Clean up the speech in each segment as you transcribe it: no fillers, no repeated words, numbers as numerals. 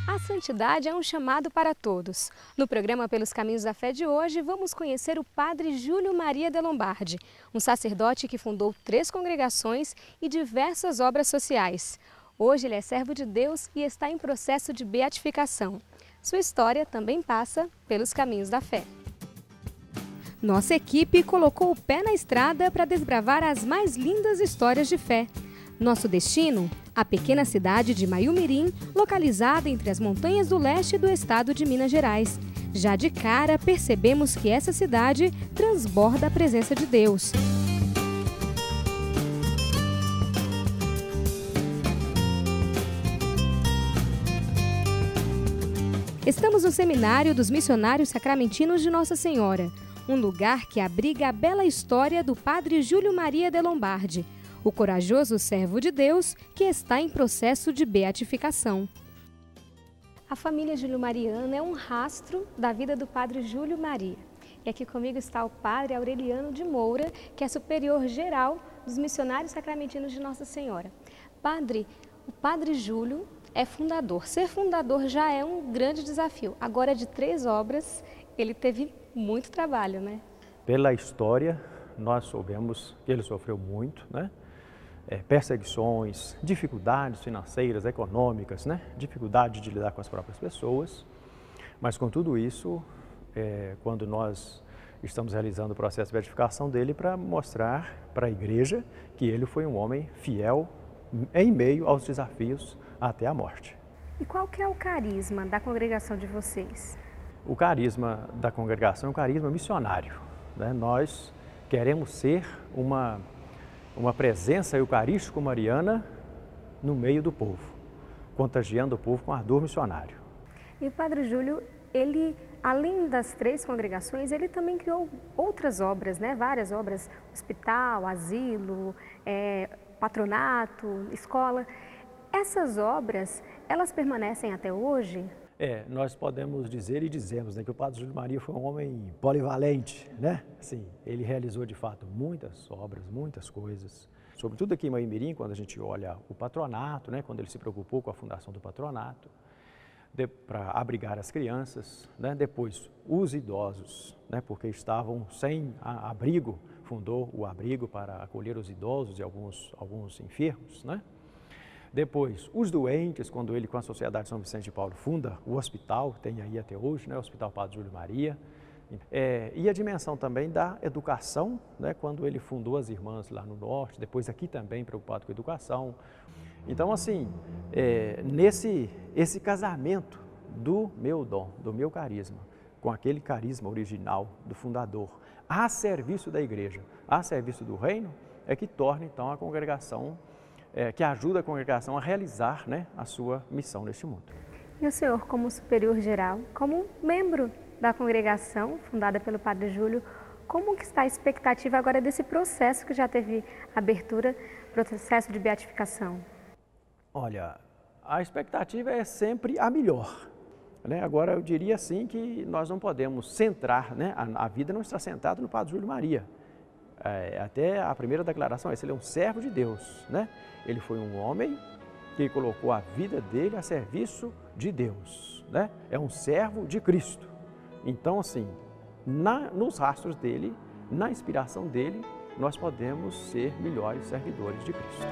A santidade é um chamado para todos. No programa Pelos Caminhos da Fé de hoje, vamos conhecer o Padre Júlio Maria de Lombardi, um sacerdote que fundou 3 congregações e diversas obras sociais. Hoje ele é servo de Deus e está em processo de beatificação. Sua história também passa pelos caminhos da fé. Nossa equipe colocou o pé na estrada para desbravar as mais lindas histórias de fé. Nosso destino? A pequena cidade de Maiumirim, localizada entre as montanhas do leste do estado de Minas Gerais. Já de cara, percebemos que essa cidade transborda a presença de Deus. Estamos no Seminário dos Missionários Sacramentinos de Nossa Senhora, um lugar que abriga a bela história do Padre Júlio Maria de Lombardi, o corajoso servo de Deus que está em processo de beatificação. A família Júlio Mariana é um rastro da vida do Padre Júlio Maria. E aqui comigo está o Padre Aureliano de Moura, que é superior geral dos Missionários Sacramentinos de Nossa Senhora. Padre, o Padre Júlio é fundador. Ser fundador já é um grande desafio. Agora, de 3 obras, ele teve muito trabalho, né? Pela história, nós soubemos que ele sofreu muito, né? Perseguições, dificuldades financeiras, econômicas, né? Dificuldade de lidar com as próprias pessoas. Mas com tudo isso, quando nós estamos realizando o processo de beatificação dele para mostrar para a igreja que ele foi um homem fiel em meio aos desafios até a morte. E qual que é o carisma da congregação de vocês? O carisma da congregação é um carisma missionário, né? Nós queremos ser uma presença eucarístico-mariana no meio do povo, contagiando o povo com ardor missionário. E o Padre Júlio, ele, além das 3 congregações, ele também criou outras obras, né? Várias obras, hospital, asilo, patronato, escola. Essas obras, elas permanecem até hoje? Nós podemos dizer e dizemos, né, que o Padre Júlio Maria foi um homem polivalente, né? Assim, ele realizou de fato muitas obras, muitas coisas. Sobretudo aqui em Maiumirim, quando a gente olha o patronato, né, quando ele se preocupou com a fundação do patronato, para abrigar as crianças, né? Depois os idosos, né, porque estavam sem abrigo, fundou o abrigo para acolher os idosos e alguns enfermos, né? Depois, os doentes, quando ele, com a Sociedade São Vicente de Paulo, funda o hospital, tem aí até hoje, né, o Hospital Padre Júlio Maria. E a dimensão também da educação, né, quando ele fundou as irmãs lá no norte, depois aqui também preocupado com a educação. Então, assim, esse casamento do meu dom, do meu carisma, com aquele carisma original do fundador, a serviço da igreja, a serviço do reino, é que torna, então, a congregação que ajuda a congregação a realizar, né, a sua missão neste mundo. E o senhor, como superior geral, como membro da congregação fundada pelo Padre Júlio, como que está a expectativa agora desse processo que já teve abertura, processo de beatificação? Olha, a expectativa é sempre a melhor, né? Agora, eu diria assim que nós não podemos centrar, né? A vida não está sentada no Padre Júlio Maria. Até a primeira declaração é essa: ele é um servo de Deus, né? Ele foi um homem que colocou a vida dele a serviço de Deus, né? É um servo de Cristo. Então, assim, nos rastros dele, na inspiração dele, nós podemos ser melhores servidores de Cristo.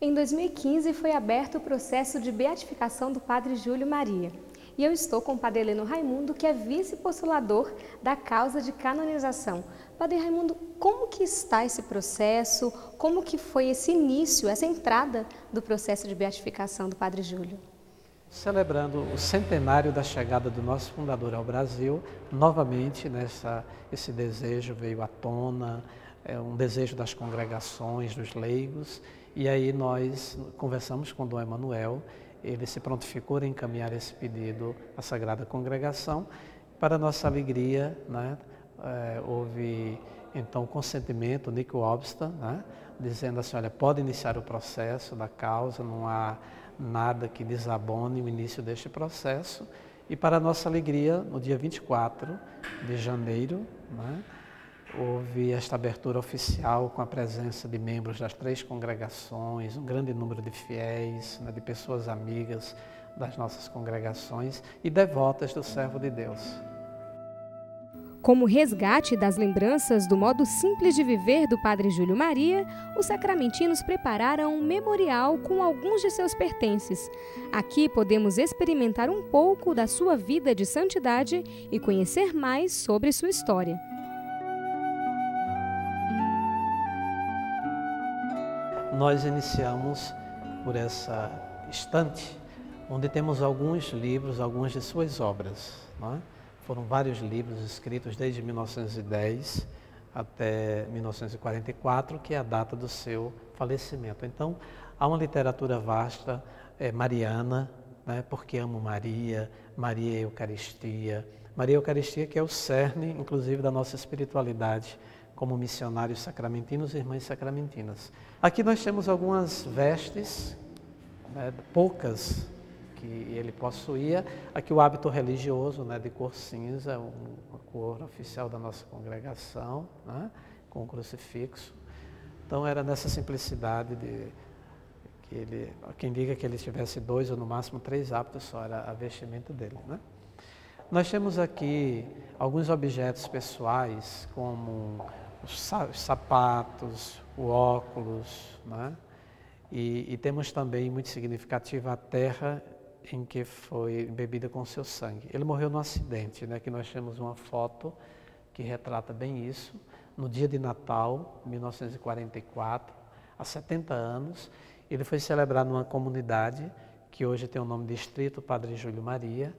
Em 2015 foi aberto o processo de beatificação do Padre Júlio Maria. E eu estou com o Padre Heleno Raimundo, que é vice-postulador da causa de canonização. Padre Raimundo, como que está esse processo? Como que foi esse início, essa entrada do processo de beatificação do Padre Júlio? Celebrando o centenário da chegada do nosso fundador ao Brasil, novamente esse desejo veio à tona, um desejo das congregações, dos leigos, e aí nós conversamos com Dom Emanuel, ele se prontificou em encaminhar esse pedido à Sagrada Congregação. Para nossa alegria, né, houve então o consentimento, Nico Obsta, né, dizendo assim, olha, pode iniciar o processo da causa, não há nada que desabone o início deste processo. E para nossa alegria, no dia 24 de janeiro, né, houve esta abertura oficial com a presença de membros das 3 congregações, um grande número de fiéis, né, de pessoas amigas das nossas congregações e devotas do servo de Deus. Como resgate das lembranças do modo simples de viver do Padre Júlio Maria, os sacramentinos prepararam um memorial com alguns de seus pertences. Aqui podemos experimentar um pouco da sua vida de santidade e conhecer mais sobre sua história. Nós iniciamos por essa estante, onde temos alguns livros, algumas de suas obras, não é? Foram vários livros escritos desde 1910 até 1944, que é a data do seu falecimento. Então, há uma literatura vasta, mariana, né? Porque amo Maria, Maria e Eucaristia. Maria e Eucaristia que é o cerne, inclusive, da nossa espiritualidade como missionários sacramentinos e irmãs sacramentinas. Aqui nós temos algumas vestes, né, poucas, que ele possuía. Aqui o hábito religioso, né, de cor cinza, uma cor oficial da nossa congregação, né, com o crucifixo. Então era nessa simplicidade de que ele, quem diga que ele tivesse 2 ou no máximo 3 hábitos só, era a vestimenta dele, né? Nós temos aqui alguns objetos pessoais, como os sapatos, o óculos, né? E temos também, muito significativa, a terra em que foi embebida com seu sangue. Ele morreu num acidente, né? Que nós temos uma foto que retrata bem isso, no dia de Natal, 1944, há 70 anos. Ele foi celebrado numa comunidade que hoje tem o nome de Distrito Padre Júlio Maria,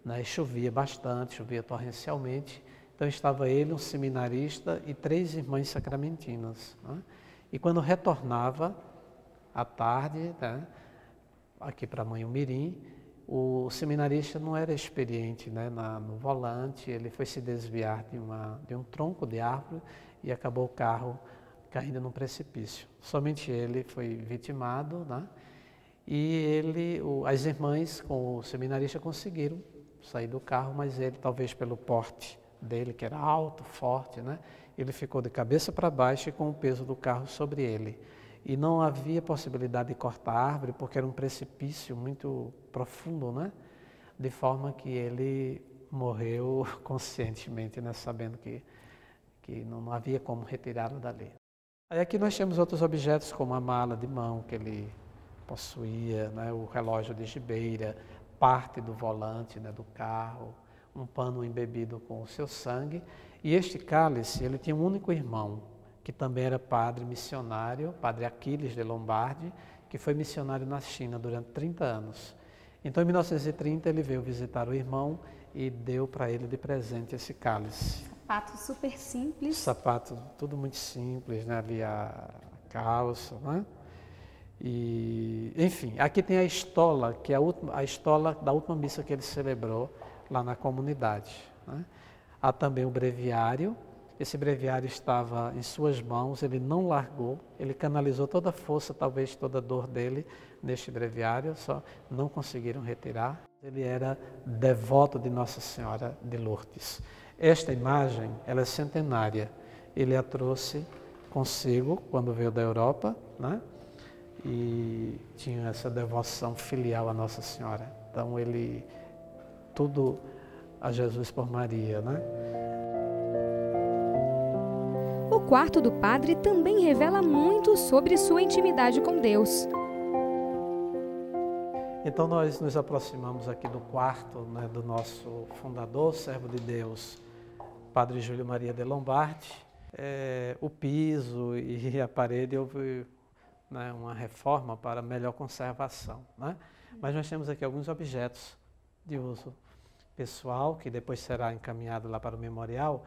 né? Chovia bastante, chovia torrencialmente. Então estava ele, um seminarista e 3 irmãs sacramentinas, né? E quando retornava à tarde, né, aqui para Manhumirim, o seminarista não era experiente, né, no volante, ele foi se desviar de um tronco de árvore e acabou o carro caindo num precipício. Somente ele foi vitimado, né, e as irmãs com o seminarista conseguiram sair do carro, mas ele, talvez pelo porte dele, que era alto, forte, né, ele ficou de cabeça para baixo e com o peso do carro sobre ele. E não havia possibilidade de cortar a árvore, porque era um precipício muito profundo, né? De forma que ele morreu conscientemente, né? Sabendo que não havia como retirá-lo dali. Aí aqui nós temos outros objetos, como a mala de mão que ele possuía, né? O relógio de gibeira, parte do volante, né, do carro, um pano embebido com o seu sangue. E este cálice, ele tinha um único irmão, que também era padre missionário, padre Aquiles de Lombardi, que foi missionário na China durante 30 anos. Então, em 1930, ele veio visitar o irmão e deu para ele de presente esse cálice. Sapato super simples. Sapato, tudo muito simples, né? Ali a calça, né? E, enfim, aqui tem a estola, que é a estola da última missa que ele celebrou lá na comunidade, né? Há também o breviário. Esse breviário estava em suas mãos, ele não largou, ele canalizou toda a força, talvez toda a dor dele neste breviário, só não conseguiram retirar. Ele era devoto de Nossa Senhora de Lourdes. Esta imagem, ela é centenária. Ele a trouxe consigo quando veio da Europa, né? E tinha essa devoção filial a Nossa Senhora. Então tudo a Jesus por Maria, né? O quarto do padre também revela muito sobre sua intimidade com Deus. Então nós nos aproximamos aqui do quarto, né, do nosso fundador, servo de Deus, Padre Júlio Maria de Lombardi. O piso e a parede houve, né, uma reforma para melhor conservação, né? Mas nós temos aqui alguns objetos de uso pessoal, que depois será encaminhado lá para o memorial.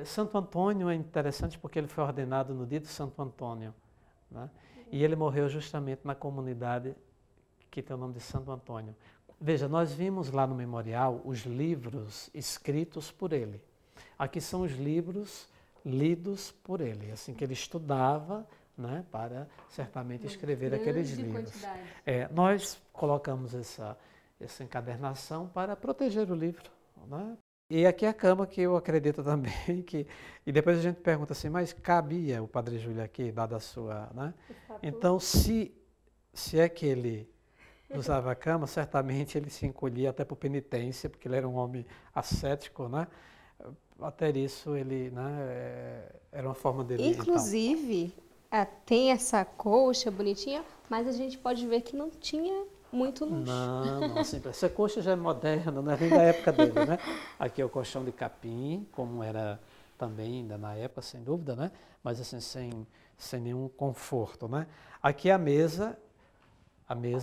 Santo Antônio é interessante porque ele foi ordenado no dia de Santo Antônio, né? E ele morreu justamente na comunidade que tem o nome de Santo Antônio. Veja, nós vimos lá no memorial os livros escritos por ele. Aqui são os livros lidos por ele, assim que ele estudava, né, para certamente escrever aqueles livros. Nós colocamos essa encadernação para proteger o livro, né? E aqui é a cama que eu acredito também e depois a gente pergunta assim, mas cabia o Padre Júlio aqui, dada a sua, né? Então, se é que ele usava a cama, certamente ele se encolhia até por penitência, porque ele era um homem ascético, né? Até isso ele, né, era uma forma dele. Inclusive, tem essa colcha bonitinha, mas a gente pode ver que não tinha muito luxo. Não, sempre. Essa colcha já é moderna, não é nem da época dele, né? Aqui é o colchão de capim, como era também ainda na época, sem dúvida, né? Mas assim, sem nenhum conforto, né? Aqui é a mesa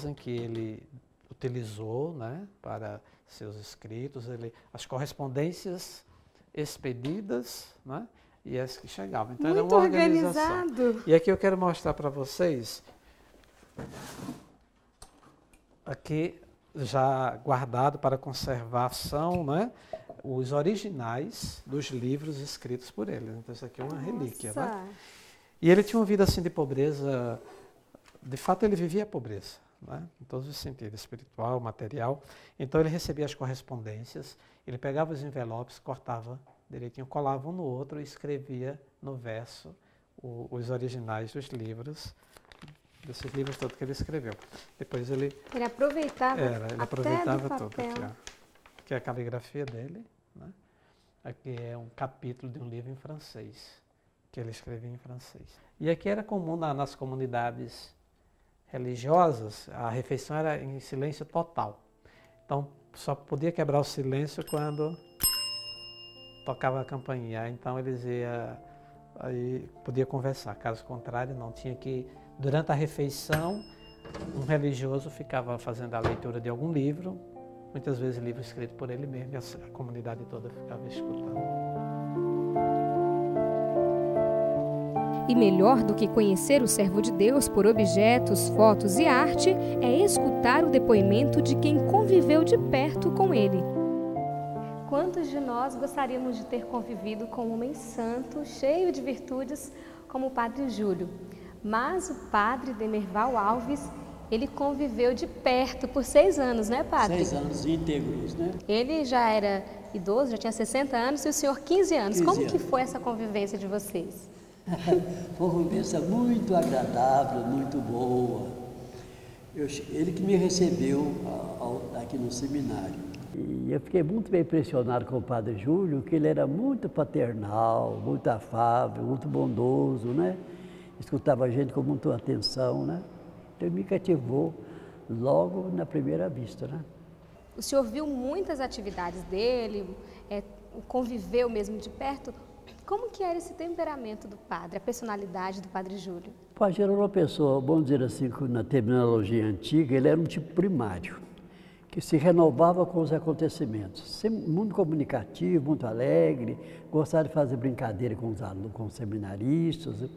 em que ele utilizou, né, para seus escritos, as correspondências expedidas, né, e as que chegavam. Então era uma organização. Organizado. E aqui eu quero mostrar para vocês, aqui já guardado para conservação, né, os originais dos livros escritos por ele. Então isso aqui é uma relíquia, né? E ele tinha uma vida assim de pobreza. De fato, ele vivia a pobreza, né? Em todos os sentidos, espiritual, material. Então, ele recebia as correspondências, ele pegava os envelopes, cortava direitinho, colava um no outro e escrevia no verso os originais dos livros, desses livros todos que ele escreveu. Depois ele aproveitava tudo. Aqui, ó. Aqui é a caligrafia dele, né? Aqui é um capítulo de um livro em francês, que ele escrevia em francês. E aqui era comum nas comunidades religiosas, a refeição era em silêncio total. Então, só podia quebrar o silêncio quando tocava a campainha. Então, aí podia conversar. Caso contrário, não. Tinha que, durante a refeição, um religioso ficava fazendo a leitura de algum livro, muitas vezes livro escrito por ele mesmo, e a comunidade toda ficava escutando. E melhor do que conhecer o servo de Deus por objetos, fotos e arte, é escutar o depoimento de quem conviveu de perto com ele. Quantos de nós gostaríamos de ter convivido com um homem santo, cheio de virtudes, como o Padre Júlio? Mas o Padre Demerval Alves, ele conviveu de perto por 6 anos, né, Padre? 6 anos íntegros, né? Ele já era idoso, já tinha 60 anos, e o senhor 15 anos. Como que foi essa convivência de vocês? Foi uma convivência muito agradável, muito boa. Ele que me recebeu aqui no seminário. E eu fiquei muito bem impressionado com o Padre Júlio, que ele era muito paternal, muito afável, muito bondoso, né? Escutava a gente com muita atenção, né? Então ele me cativou logo na primeira vista, né? O senhor viu muitas atividades dele, conviveu mesmo de perto. Como que era esse temperamento do padre, a personalidade do Padre Júlio? O Padre era uma pessoa, vamos dizer assim, na terminologia antiga, ele era um tipo primário, que se renovava com os acontecimentos. Sempre muito comunicativo, muito alegre, gostava de fazer brincadeira com os alunos, com os seminaristas.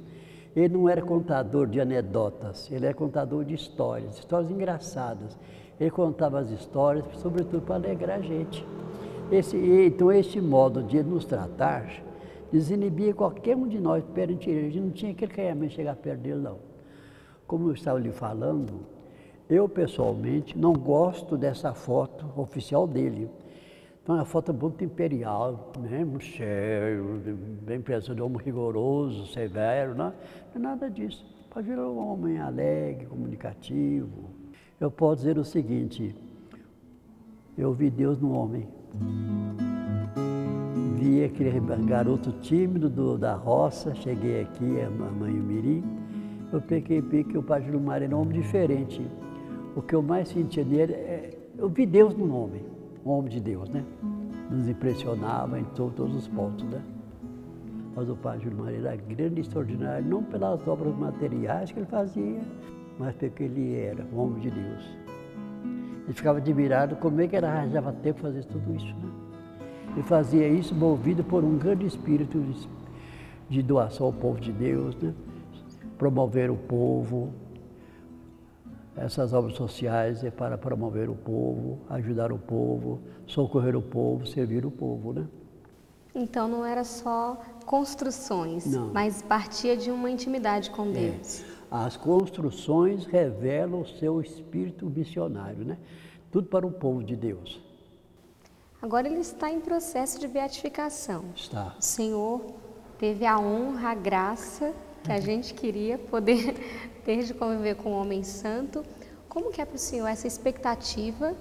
Ele não era contador de anedotas, ele era contador de histórias engraçadas. Ele contava as histórias, sobretudo para alegrar a gente. Então, esse modo de nos tratar desinibia qualquer um de nós perante ele. A gente não tinha aquele caminho chegar perto dele, não. Como eu estava lhe falando, eu pessoalmente não gosto dessa foto oficial dele. Então, é uma foto muito imperial, né? Muito sério, bem impressão de homem rigoroso, severo, né? Não é nada disso. Pode vir um homem alegre, comunicativo. Eu posso dizer o seguinte: eu vi Deus no homem. Vi aquele garoto tímido da roça, cheguei aqui, a Mãe Mirim, eu peguei que o Padre Júlio Maria era um homem diferente. O que eu mais sentia nele eu vi Deus no homem, um homem de Deus, né? Nos impressionava em todos os pontos, né? Mas o Padre Júlio Maria era grande e extraordinário, não pelas obras materiais que ele fazia, mas porque ele era um homem de Deus. E ficava admirado como é que ele arranjava tempo para fazer tudo isso, né? E fazia isso movido por um grande espírito de doação ao povo de Deus, né? Promover o povo. Essas obras sociais é para promover o povo, ajudar o povo, socorrer o povo, servir o povo, né? Então não era só construções, não, mas partia de uma intimidade com Deus. As construções revelam o seu espírito missionário, né? Tudo para o povo de Deus. Agora ele está em processo de beatificação. Está. O Senhor teve a honra, a graça que a gente queria poder ter de conviver com um homem santo. Como que é para o Senhor essa expectativa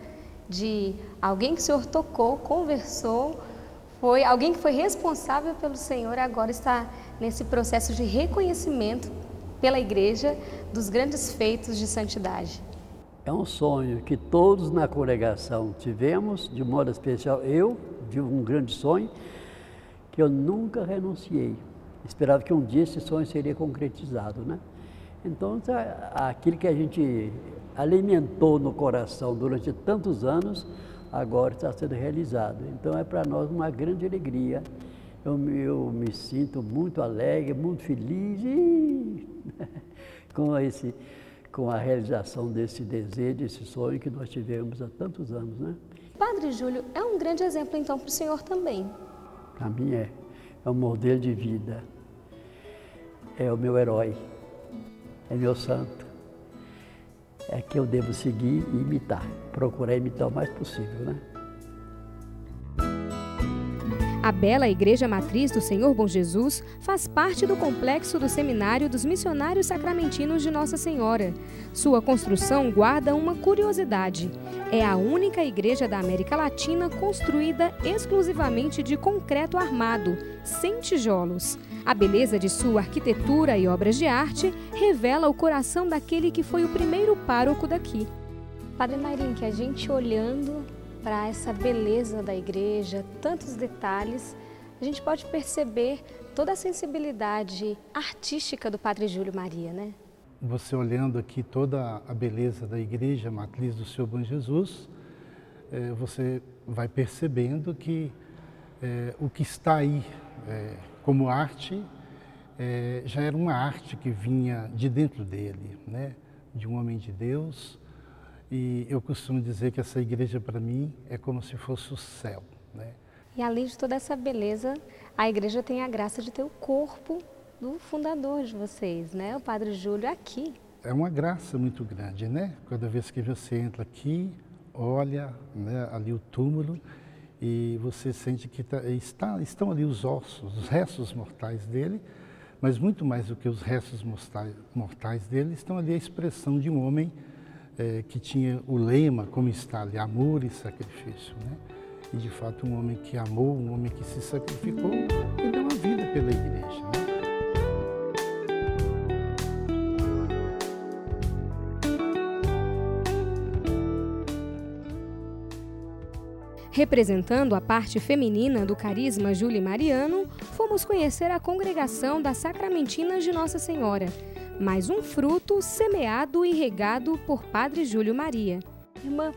de alguém que o Senhor tocou, conversou, foi alguém que foi responsável pelo Senhor, agora está nesse processo de reconhecimento pela igreja dos grandes feitos de santidade? É um sonho que todos na congregação tivemos, de modo especial eu, tive um grande sonho que eu nunca renunciei. Esperava que um dia esse sonho seria concretizado, né? Então, aquilo que a gente alimentou no coração durante tantos anos, agora está sendo realizado. Então, é para nós uma grande alegria. Eu me sinto muito alegre, muito feliz com a realização desse desejo, desse sonho que nós tivemos há tantos anos, né? Padre Júlio é um grande exemplo, então, para o senhor também. Para mim é um modelo de vida, é o meu herói, é meu santo, é que eu devo seguir e imitar, procurar imitar o mais possível, né? A bela Igreja Matriz do Senhor Bom Jesus faz parte do complexo do Seminário dos Missionários Sacramentinos de Nossa Senhora. Sua construção guarda uma curiosidade. É a única igreja da América Latina construída exclusivamente de concreto armado, sem tijolos. A beleza de sua arquitetura e obras de arte revela o coração daquele que foi o primeiro pároco daqui. Padre Nairim, que a gente olhando para essa beleza da igreja, tantos detalhes, a gente pode perceber toda a sensibilidade artística do Padre Júlio Maria, né? Você olhando aqui toda a beleza da Igreja Matriz do Senhor Bom Jesus, você vai percebendo que o que está aí como arte já era uma arte que vinha de dentro dele, né? De um homem de Deus. E eu costumo dizer que essa igreja, para mim, é como se fosse o céu, né? E além de toda essa beleza, a igreja tem a graça de ter o corpo do fundador de vocês, né? O Padre Júlio aqui. É uma graça muito grande, né? Cada vez que você entra aqui, olha, né, ali o túmulo e você sente que estão ali os ossos, os restos mortais dele, mas muito mais do que os restos mortais dele, estão ali a expressão de um homem que tinha o lema, como está ali, amor e sacrifício, né? E de fato um homem que amou, um homem que se sacrificou e deu a vida pela igreja, né? Representando a parte feminina do carisma julimariano, fomos conhecer a congregação das Sacramentinas de Nossa Senhora. Mais um fruto semeado e regado por Padre Júlio Maria. Irmã,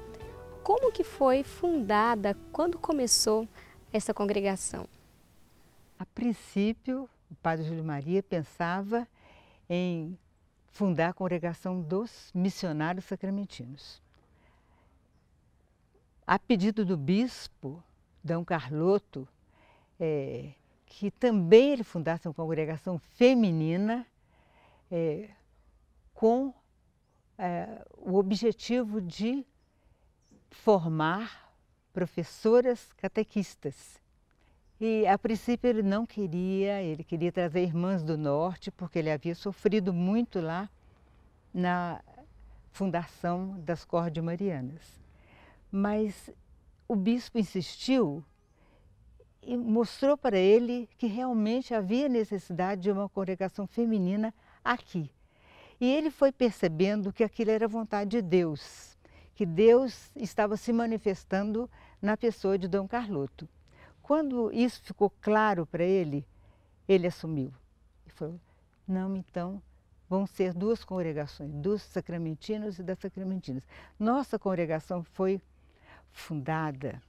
como que foi fundada, quando começou essa congregação? A princípio, o Padre Júlio Maria pensava em fundar a congregação dos missionários sacramentinos. A pedido do bispo, Dom Carloto, que também ele fundasse uma congregação feminina, com o objetivo de formar professoras catequistas. E a princípio ele não queria, ele queria trazer irmãs do norte, porque ele havia sofrido muito lá na fundação das Cordemarianas. Mas o bispo insistiu e mostrou para ele que realmente havia necessidade de uma congregação feminina aqui. E ele foi percebendo que aquilo era vontade de Deus, que Deus estava se manifestando na pessoa de Dom Carloto. Quando isso ficou claro para ele, ele assumiu. Ele falou, não, então vão ser 2 congregações, dos sacramentinos e das sacramentinas. Nossa congregação foi fundada,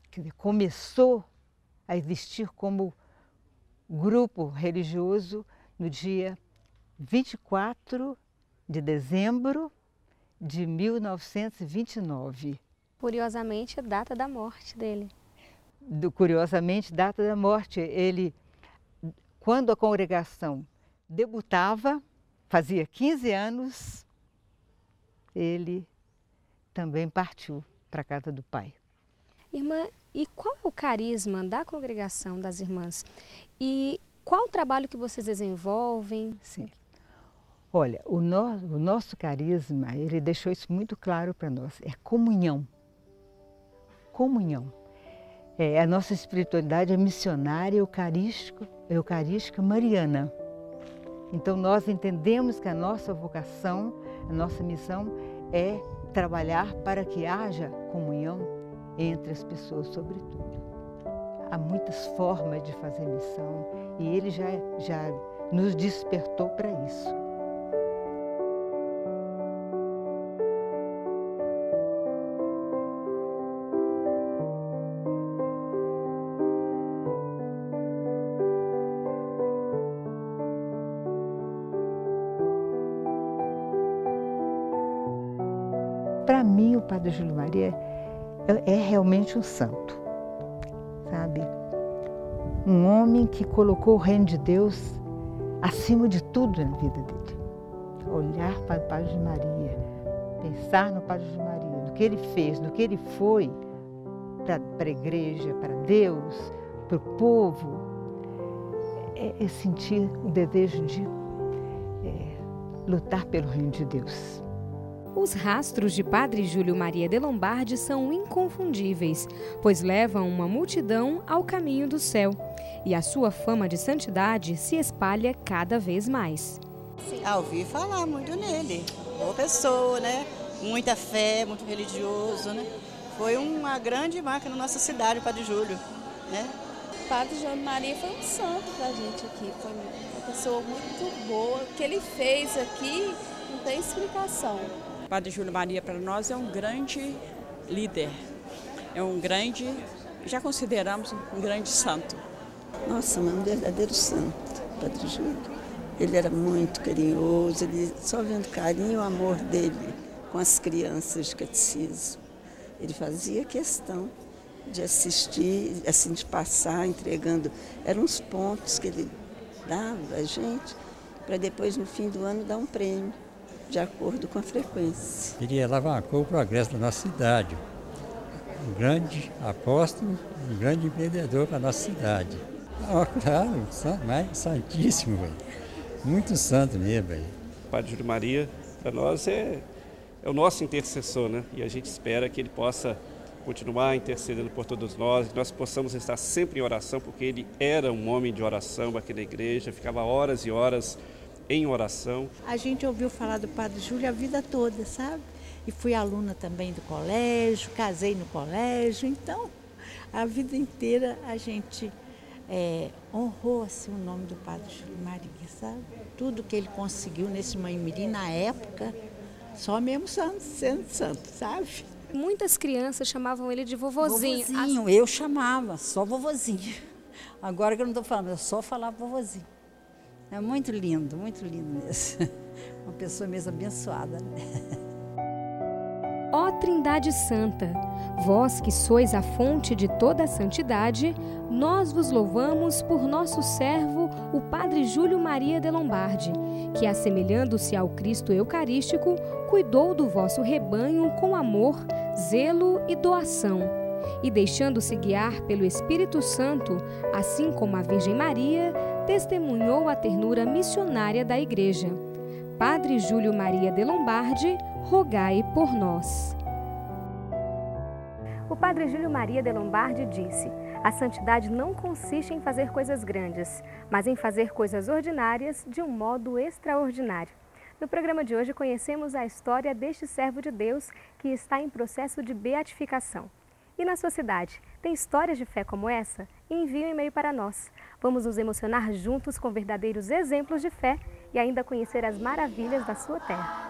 quer dizer, começou a existir como grupo religioso no dia 24 de dezembro de 1929. Curiosamente, a data da morte dele. Curiosamente, data da morte. Ele, quando a congregação debutava, fazia 15 anos, ele também partiu para a casa do Pai. Irmã, e qual é o carisma da congregação das irmãs? E qual o trabalho que vocês desenvolvem? Sim. Olha, o nosso carisma, ele deixou isso muito claro para nós, é comunhão. Comunhão. A nossa espiritualidade é missionária, eucarística mariana. Então nós entendemos que a nossa vocação, a nossa missão é trabalhar para que haja comunhão entre as pessoas, sobretudo. Há muitas formas de fazer missão e ele já nos despertou para isso. Para mim, o Padre Júlio Maria é realmente um santo, sabe? Um homem que colocou o reino de Deus acima de tudo na vida dele. Olhar para o Padre Júlio Maria, pensar no Padre Júlio Maria, no que ele fez, no que ele foi para a igreja, para Deus, para o povo, é sentir o desejo de lutar pelo reino de Deus. Os rastros de Padre Júlio Maria de Lombardi são inconfundíveis, pois levam uma multidão ao caminho do céu. E a sua fama de santidade se espalha cada vez mais. Ouvi falar muito nele. Boa pessoa, né? Muita fé, muito religioso, né? Foi uma grande marca na nossa cidade, o Padre Júlio, né? O Padre Júlio Maria foi um santo pra gente aqui. Foi uma pessoa muito boa. O que ele fez aqui não tem explicação. O Padre Júlio Maria para nós é um grande líder, já consideramos um grande santo. Nossa, um verdadeiro santo, Padre Júlio. Ele era muito carinhoso, só vendo carinho e o amor dele com as crianças de catecismo. Ele fazia questão de assistir, assim, de passar, entregando. Eram uns pontos que ele dava a gente, para depois, no fim do ano, dar um prêmio, de acordo com a frequência. Ele alavancou o progresso da nossa cidade. Um grande apóstolo, um grande empreendedor para a nossa cidade. Claro, mas santíssimo, velho. Muito santo mesmo, velho. O Padre Júlio Maria, para nós, é o nosso intercessor, né? E a gente espera que ele possa continuar intercedendo por todos nós, que nós possamos estar sempre em oração, porque ele era um homem de oração aqui na igreja, ficava horas e horas em oração. A gente ouviu falar do Padre Júlio a vida toda, sabe? E fui aluna também do colégio, casei no colégio, então a vida inteira a gente honrou assim, o nome do Padre Júlio Maria, sabe? Tudo que ele conseguiu nesse Mãe-Mirim na época, só mesmo sendo santo, sabe? Muitas crianças chamavam ele de vovozinho. Vovozinho, eu chamava, só vovozinho. Agora que eu não estou falando, eu só falava vovozinho. É muito lindo mesmo. Uma pessoa mesmo abençoada, né? Ó Trindade Santa, vós que sois a fonte de toda a santidade, nós vos louvamos por nosso servo, o Padre Júlio Maria de Lombardi, que, assemelhando-se ao Cristo Eucarístico, cuidou do vosso rebanho com amor, zelo e doação, e deixando-se guiar pelo Espírito Santo, assim como a Virgem Maria, testemunhou a ternura missionária da Igreja. Padre Júlio Maria de Lombardi, rogai por nós. O Padre Júlio Maria de Lombardi disse: a santidade não consiste em fazer coisas grandes, mas em fazer coisas ordinárias de um modo extraordinário. No programa de hoje conhecemos a história deste servo de Deus que está em processo de beatificação. E na sua cidade, tem histórias de fé como essa? Envie um e-mail para nós. Vamos nos emocionar juntos com verdadeiros exemplos de fé e ainda conhecer as maravilhas da sua terra.